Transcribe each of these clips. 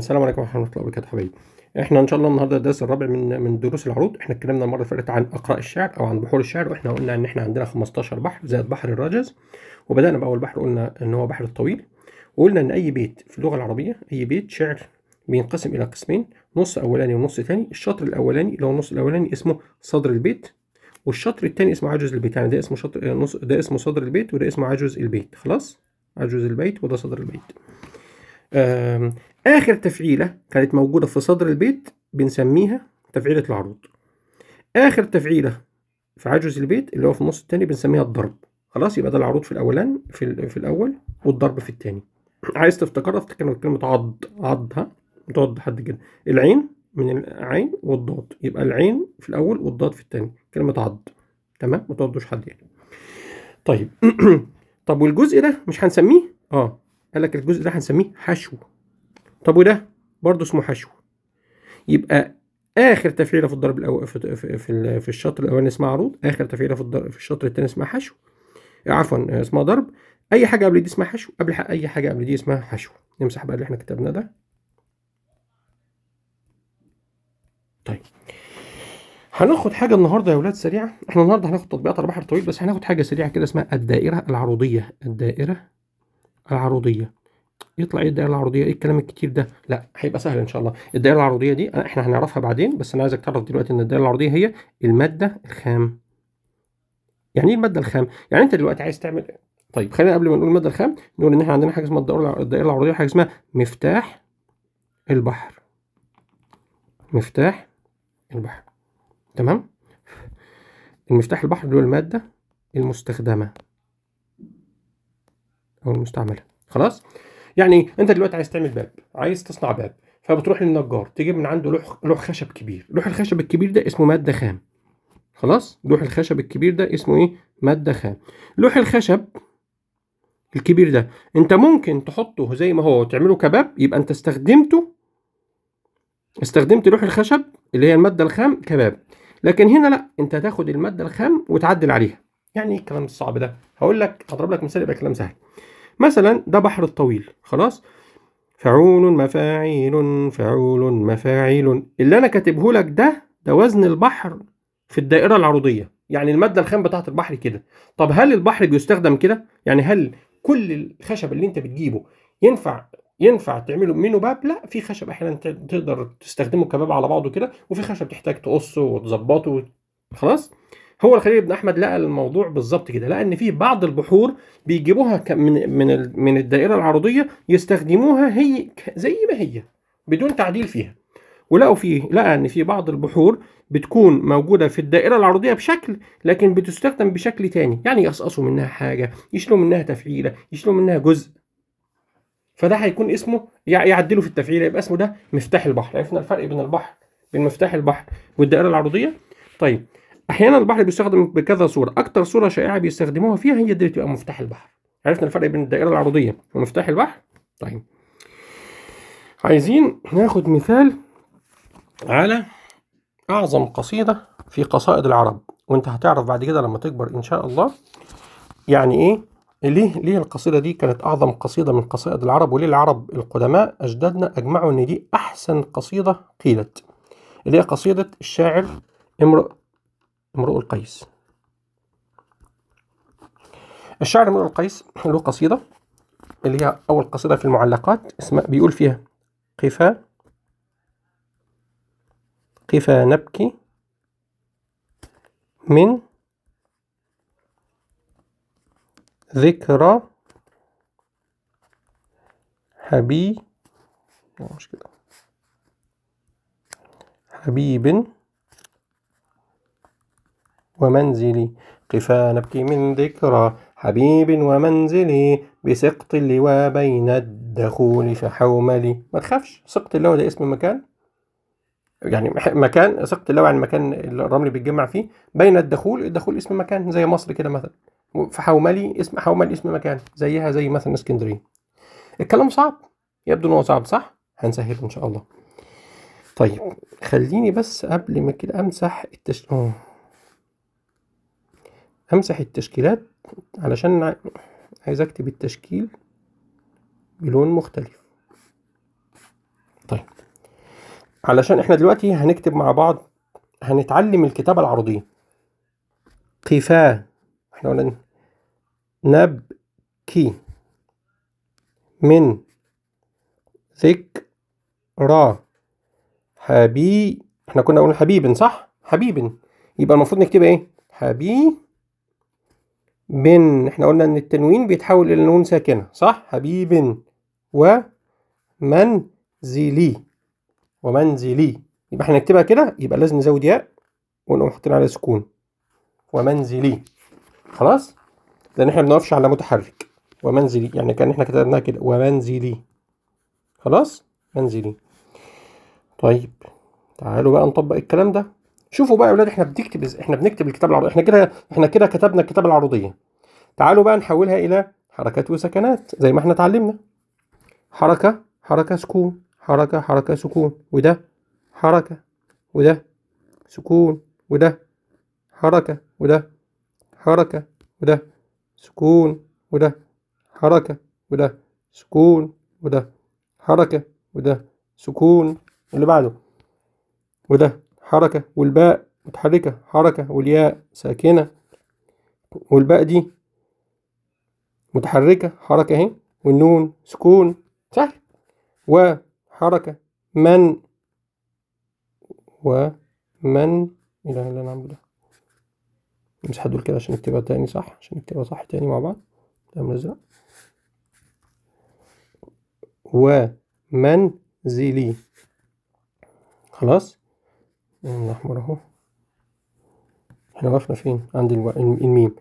السلام عليكم ورحمة الله وبركاته حبايبي. احنا ان شاء الله النهارده الدرس الرابع من دروس العروض. احنا اتكلمنا المره اللي فاتت عن اقراء الشعر او عن بحور الشعر، واحنا قلنا ان احنا عندنا 15 بحر زائد بحر الراجز. وبدانا باول بحر قلنا ان هو بحر الطويل، وقلنا ان اي بيت في اللغه العربيه، اي بيت شعر بينقسم الى قسمين، نص اولاني ونص ثاني. الشطر الاولاني اللي هو النص الاولاني اسمه صدر البيت، والشطر الثاني اسمه عجز البيت. يعني ده اسمه شطر نص، ده اسمه صدر البيت وده اسمه عجز البيت. خلاص، عجز البيت وده صدر البيت. آخر تفعيلة كانت موجودة في صدر البيت بنسميها تفعيلة العروض. آخر تفعيلة في عجز البيت اللي هو في النص التاني بنسميها الضرب. خلاص، يبقى ده العروض في الأولان في الأول، والضرب في التاني. عايز تفتكرها افتكر كلمة عض ها، بتعض حد كده. العين من العين والضاد، يبقى العين في الأول والضاد في التاني، كلمة عض. تمام، ما تعضوش حد يعني. طيب طب والجزء ده مش هنسميه؟ قال لك الجزء ده هنسميه حشو. طب وده برضه اسمه حشو. يبقى اخر تفعيله في الضرب الاول في الشطر الاولاني اسمها عروض، اخر تفعيله في الشطر الثاني اسمها حشو، عفوا اسمها ضرب. اي حاجه قبل دي اسمها حشو، اي حاجه قبل دي اسمها حشو. نمسح بقى اللي احنا كتبناه ده. طيب، هناخد حاجه النهارده يا ولاد سريعه. احنا النهارده هناخد تطبيقات على بحر طويل، بس هناخد حاجه سريعه كده اسمها الدائره العروضيه. الدائره العروضيه. يطلع ايه الدائره العروضيه؟ ايه الكلام الكتير ده؟ لا، هيبقى سهل ان شاء الله. الدائره العروضيه دي احنا هنعرفها بعدين، بس انا عايزك تعرف دلوقتي ان الدائره العروضيه هي الماده الخام. يعني ايه الماده الخام؟ يعني انت دلوقتي عايز تعمل. طيب خلينا قبل ما نقول الماده الخام نقول ان احنا عندنا حاجه اسمها الدائره العروضيه، وحاجه اسمها مفتاح البحر. مفتاح البحر. تمام. المفتاح البحر اللي هو الماده المستخدمه او المستعمله. خلاص. يعني انت دلوقتي عايز تعمل باب، عايز تصنع باب، فبتروح للنجار تجيب من عنده لوح خشب كبير. لوح الخشب الكبير ده اسمه ماده خام. خلاص، لوح الخشب الكبير ده اسمه ايه؟ ماده خام. لوح الخشب الكبير ده انت ممكن تحطه زي ما هو وتعمله كباب، يبقى انت استخدمت لوح الخشب اللي هي الماده الخام كباب. لكن هنا لا، انت هتاخد الماده الخام وتعدل عليها. يعني ايه الكلام الصعب ده؟ هقول لك، هضرب لك مثال يبقى كلام سهل. مثلا ده بحر الطويل. خلاص، فعول مفاعيل فعول مفاعيل. اللي انا كاتبه لك ده وزن البحر في الدائره العروضيه، يعني الماده الخام بتاعه البحر كده. طب هل البحر بيستخدم كده؟ يعني هل كل الخشب اللي انت بتجيبه ينفع تعمله منه باب؟ لا، في خشب احيانا تقدر تستخدمه كباب على بعضه كده، وفي خشب تحتاج تقصه وتظبطه. خلاص. هو الخليل بن احمد لقى الموضوع بالظبط كده، لقى ان في بعض البحور بيجيبوها من الدائره العرضيه يستخدموها هي زي ما هي بدون تعديل فيها. لقى ان في بعض البحور بتكون موجوده في الدائره العرضيه بشكل، لكن بتستخدم بشكل تاني. يعني يقصقصوا منها حاجه، يشيلوا منها تفعيله، يشيلوا منها جزء، فده هيكون اسمه يعدلوا في التفعيله، يبقى اسمه ده مفتاح البحر. عرفنا الفرق بين مفتاح البحر والدائره العرضيه. طيب، احيانا البحر بيستخدم بكذا صوره، اكتر صوره شائعه بيستخدموها فيها هي دي تبقى مفتاح البحر. عرفنا الفرق بين الدائره العرضيه ومفتاح البحر. طيب، عايزين ناخد مثال على اعظم قصيده في قصائد العرب، وانت هتعرف بعد كده لما تكبر ان شاء الله يعني ايه. ليه القصيده دي كانت اعظم قصيده من قصائد العرب، وليه العرب القدماء اجدادنا اجمعوا ان دي احسن قصيده قيلت، اللي هي قصيده الشاعر امرؤ القيس. الشاعر امرؤ القيس له قصيده اللي هي اول قصيده في المعلقات، اسمها بيقول فيها: قفا نبكي من ذكرى حبيب مش كده حبيب ومنزلي. قفا نبكي من ذكرى حبيب ومنزلي، بسقط اللواء بين الدخول فحوملي. ما تخافش، سقط اللواء ده اسم مكان، يعني مكان. سقط اللواء يعني المكان اللي الرمل بيتجمع فيه. بين الدخول اسم مكان زي مصر كده مثلا. فحوملي اسم مكان زيها زي مثلا اسكندريه. الكلام صعب، يبدو ان هو صعب صح؟ هنسهله ان شاء الله. طيب، خليني بس قبل ما كده امسح التشكيلات، علشان عايز اكتب التشكيل بلون مختلف. علشان احنا دلوقتي هنكتب مع بعض، هنتعلم الكتابة العرضية. قفا، احنا قلنا نبكي من ذكرى احنا كنا قلنا حبيب صح؟ حبيب، يبقى المفروض نكتبها ايه؟ حبيب احنا قلنا ان التنوين بيتحول الى نون ساكنة صح؟ حبيب ومنزلي، ومنزلي، يبقى احنا نكتبها كده، يبقى لازم نزود ياء ونقوم حاطين على سكون، ومنزلي. خلاص، لان احنا بنقفش على متحرك. ومنزلي يعني كان احنا كتبناها كده ومنزلي. خلاص، منزلي. طيب تعالوا بقى نطبق الكلام ده. شوفوا بقى يا اولاد، احنا بنكتب الكتابة العرضية. احنا كده كتبنا الكتابة العرضية. تعالوا بقى نحولها الى حركات وسكنات زي ما احنا اتعلمنا. حركة حركة سكون، حركة حركة سكون، وده حركة، وده سكون، وده حركة، وده حركة، وده سكون، وده حركة، وده سكون، وده حركة، وده سكون. اللي بعده، وده حركة، والباء متحركة حركة، والياء ساكنة، والباء دي متحركة حركة اهي، والنون سكون. سهل. وحركة من، ومن، إله إلا أنا عبده. نمسح دول كده عشان نكتبها تاني صح، عشان نكتبها صح تاني مع بعض. قلم أزرق. ومنزلي. خلاص، الأحمر أهو. احنا وقفنا فين؟ عند الميم.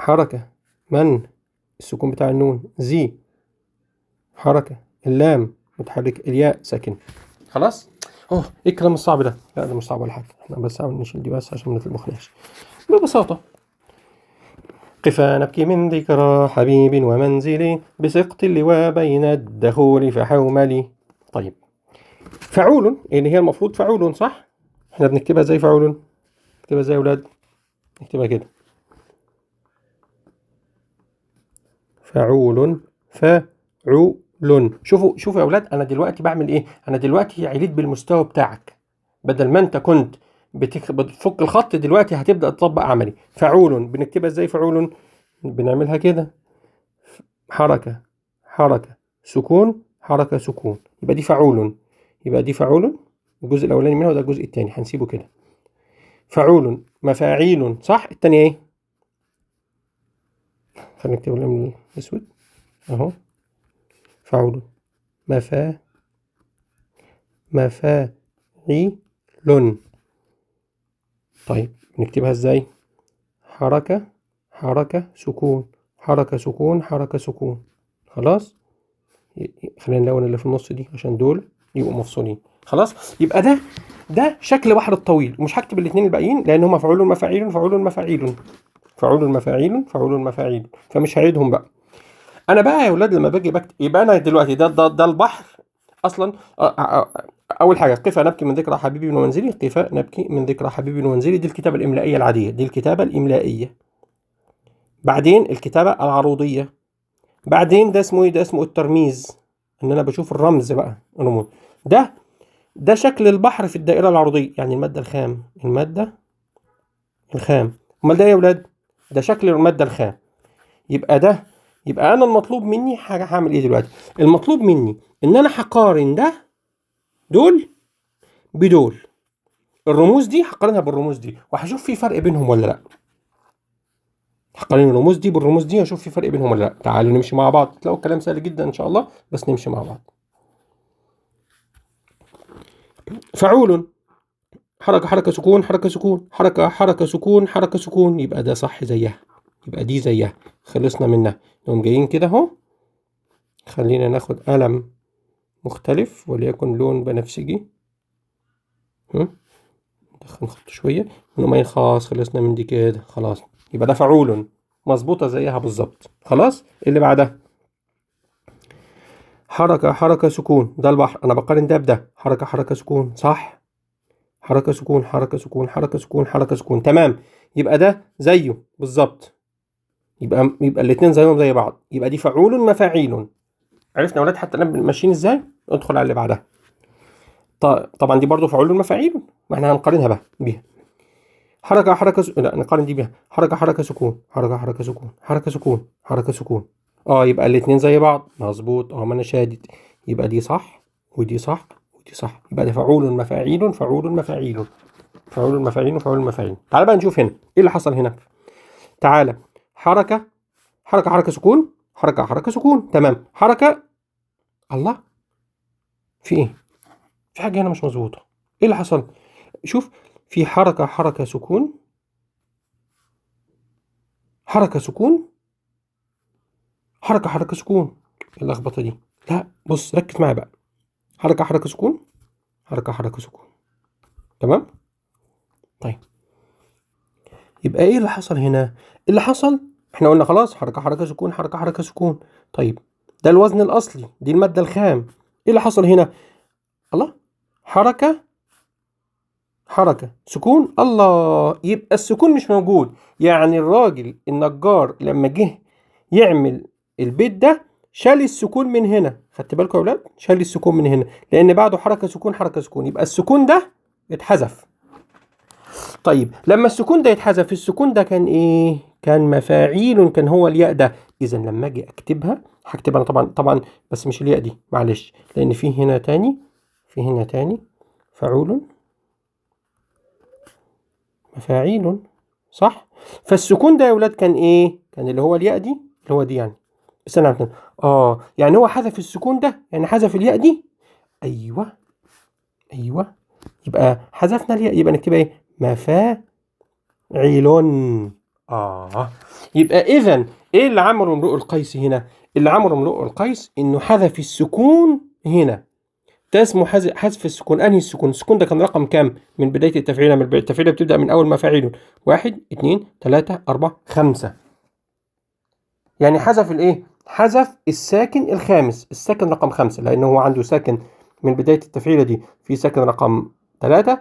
حركة من، السكون بتاع النون، زي حركة، اللام متحركة، الياء ساكن. خلاص. ايه الكلام الصعب ده؟ لا ده مش صعب ولا حاجة، احنا بس عاوزين نشيل دي بس عشان ما نتلخبطش. ببساطة، قفا نبكي من ذكرى حبيب ومنزلي بسقط اللواء بين الدخول فحوملي. طيب، فعول اللي هي المفروض فعول صح؟ احنا بنكتبها ازاي فعول؟ نكتبها ازاي يا اولاد؟ نكتبها كده، فعول، فعول. شوفوا يا اولاد، انا دلوقتي بعمل ايه؟ انا دلوقتي عليت بالمستوى بتاعك. بدل ما انت كنت بتفك الخط، دلوقتي هتبدا تطبق عملي. فعول بنكتبها ازاي فعول؟ بنعملها كده، حركه حركه سكون، حركه سكون، يبقى دي فعول. يبقى دي فعول، الجزء الاولاني منها، وده الجزء الثاني هنسيبه كده. فعول، مفاعيل صح. الثانيه ايه؟ خلينا نكتب بالقلم الاسود اهو. فعول، مفاعيل. طيب نكتبها ازاي؟ حركة حركة سكون، حركة سكون، حركة سكون. خلاص، خلينا نلون اللي في النص دي عشان دول يبقوا مفصولين. خلاص، يبقى ده شكل بحر الطويل. مش هكتب الاثنين الباقيين لان هما فعول مفاعيل، فعول مفاعيل، فعول مفاعيل، فعول مفاعيل، فمش هعيدهم بقى. انا بقى يا اولاد لما باجي بكتب، يبقى انا دلوقتي ده البحر اصلا. اول حاجه، قفا نبكي من ذكرى حبيبي ومنزلي، قفا نبكي من ذكرى حبيبي ومنزلي، دي الكتابه الاملائيه العاديه، دي الكتابه الاملائيه. بعدين الكتابه العروضيه. بعدين ده اسمه ايه؟ ده اسمه الترميز، ان انا بشوف الرمز بقى، الرموز. ده شكل البحر في الدائره العروضيه، يعني الماده الخام، الماده الخام. امال ده ايه يا اولاد؟ ده شكل الماده الخام. يبقى انا المطلوب مني حاجه، هعمل ايه دلوقتي؟ المطلوب مني ان انا هقارن دول بدول. الرموز دي هقارنها بالرموز دي، وهشوف في فرق بينهم ولا لا. هقارن الرموز دي بالرموز دي، واشوف في فرق بينهم ولا لا. تعالوا نمشي مع بعض، تلاقوا الكلام سهل جدا ان شاء الله، بس نمشي مع بعض. فعول، حركه حركه سكون، حركه سكون، حركه حركه سكون، حركه سكون، يبقى ده صح زيها، يبقى دي زيها، خلصنا منها. نقوم جايين كده اهو. خلينا ناخد قلم مختلف وليكن لون بنفسجي. ندخل خط شويه، ونقوم خلاص خلصنا من دي كده. خلاص، يبقى ده فعول، مظبوطه زيها بالظبط. خلاص، اللي بعدها حركه حركه سكون، ده البحر، انا بقارن ده بده. حركه حركه سكون صح، حركه سكون، حركه سكون، حركه سكون، حركه سكون، تمام. يبقى ده زيه بالظبط، يبقى الاثنين زيهم زي بعض، يبقى دي فعول مفاعيل. عرفنا يا ولاد حتى الان ماشيين ازاي؟ ادخل على اللي بعدها. طبعا دي برضو فعول مفاعيل، ما احنا هنقارنها بقى بيها. لا نقارن دي بيها. حركة سكون، حركة سكون، حركة سكون، حركة سكون. يبقى الاتنين زي بعض، مظبوط. ما انا شادد، يبقى دي صح ودي صح ودي صح. يبقى ده فعول مفاعيل، فعول مفاعيل، فعول مفاعيل، فعول مفاعيل. تعال بقى نشوف هنا ايه اللي حصل هنا. تعالى، حركة سكون، حركة سكون، تمام. حركة، الله، في ايه؟ في حاجة هنا مش مظبوطة. ايه اللي حصل؟ شوف، في حركة سكون، حركة سكون، حركة سكون. إيه اللخبطة دي؟ لا بص ركز معايا بقى. حركة سكون، حركة سكون، تمام. طيب، يبقى ايه اللي حصل هنا؟ اللي حصل، احنا قلنا خلاص حركة سكون، حركة سكون. طيب، ده الوزن الأصلي، دي المادة الخام. ايه اللي حصل هنا؟ الله، حركة سكون، الله، يبقى السكون مش موجود. يعني الراجل النجار لما جه يعمل البيت ده شال السكون من هنا. خدت بالكم يا ولاد؟ شال السكون من هنا لأن بعده حركة سكون، يبقى السكون ده اتحذف. طيب، لما السكون ده يتحذف، السكون ده كان ايه؟ كان مفاعيل، كان هو الياء ده. اذا لما اجي اكتبها هكتبها طبعا بس مش الياء دي، معلش، لان في هنا تاني فعول مفاعيل، صح. فالسكون ده يا ولاد كان ايه؟ كان اللي هو الياء دي، اللي هو دي يعني. استنى عشان يعني هو حذف السكون ده، يعني حذف الياء دي. ايوه، يبقى حذفنا الياء، يبقى نكتبها ايه؟ مفاعيل. يبقى اذا ايه اللي عمله امرؤ القيس هنا؟ اللي عمله امرؤ القيس انه حذف السكون هنا. ده اسمه حذف السكون. انهي السكون؟ السكون ده كان رقم كام من بدايه التفعيله؟ من بدايه التفعيله بتبدا من اول مفاعيل، 1 2 3 4 5. يعني حذف الايه؟ حذف الساكن الخامس، الساكن رقم 5، لانه هو عنده ساكن من بدايه التفعيله دي، في ساكن رقم 3،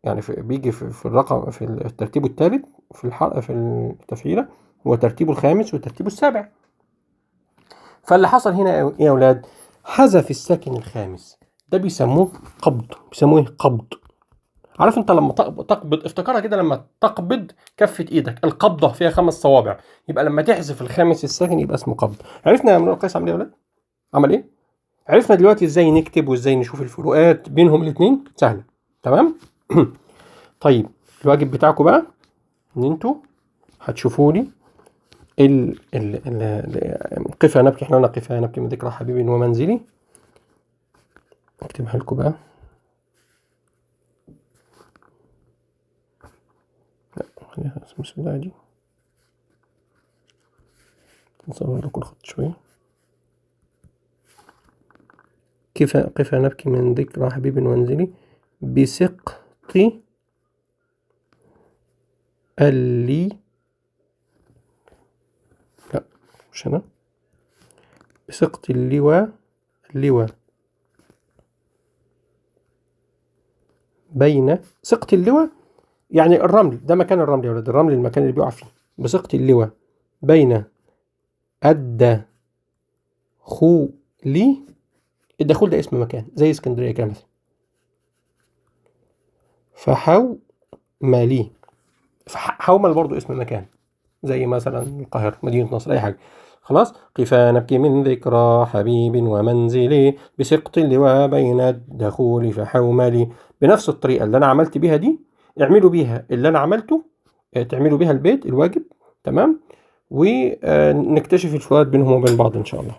يعني بيجي في الرقم، في الترتيب الثالث في التفعيله، هو ترتيبه الخامس وترتيبه السابع. فاللي حصل هنا ايه يا اولاد؟ حذف الساكن الخامس، ده بيسموه قبض. بيسموه ايه؟ قبض. عارف انت لما تقبض، افتكرها كده، لما تقبض كفة ايدك، القبضة فيها 5 صوابع، يبقى لما تحذف الخامس الساكن يبقى اسمه قبض. عرفنا يا امرؤ القيس عمل ايه يا ولاد؟ عمل ايه؟ عرفنا دلوقتي ازاي نكتب وازاي نشوف الفروقات بينهم الاثنين، سهلة، تمام. طيب، الواجب بتاعكم بقى ان انتوا هتشوفوا لي قفا نبكي، احنا قلنا قفا نبكي من ذكرى حبيبي ومنزلي. اكتبها لكم بقى. لا خليها بسم الله دي، نصور لكم الخط شوية. قفا نبكي من ذكرى حبيب ومنزلي بسقط اللي، لا مش أنا، بسقط اللواء بين سقط اللواء، يعني الرمل ده مكان الرمل يا ولد، الرمل المكان اللي بيقع فيه. بسقط اللواء بين الدخول، الدخول ده اسم مكان زي اسكندرية كده مثلا. فحوملي، حومل برضو اسم مكان زي مثلا القاهرة، مدينة نصر، أي حاجة. خلاص. قفا نبكي من ذكرى حبيب ومنزلي بسقط اللواء بين الدخول فحوملي. بنفس الطريقة اللي أنا عملت بيها دي، اعملوا بيها اللي أنا عملته، تعملوا بيها البيت الواجب، تمام، ونكتشف الفروقات بينهم وبين بعض إن شاء الله.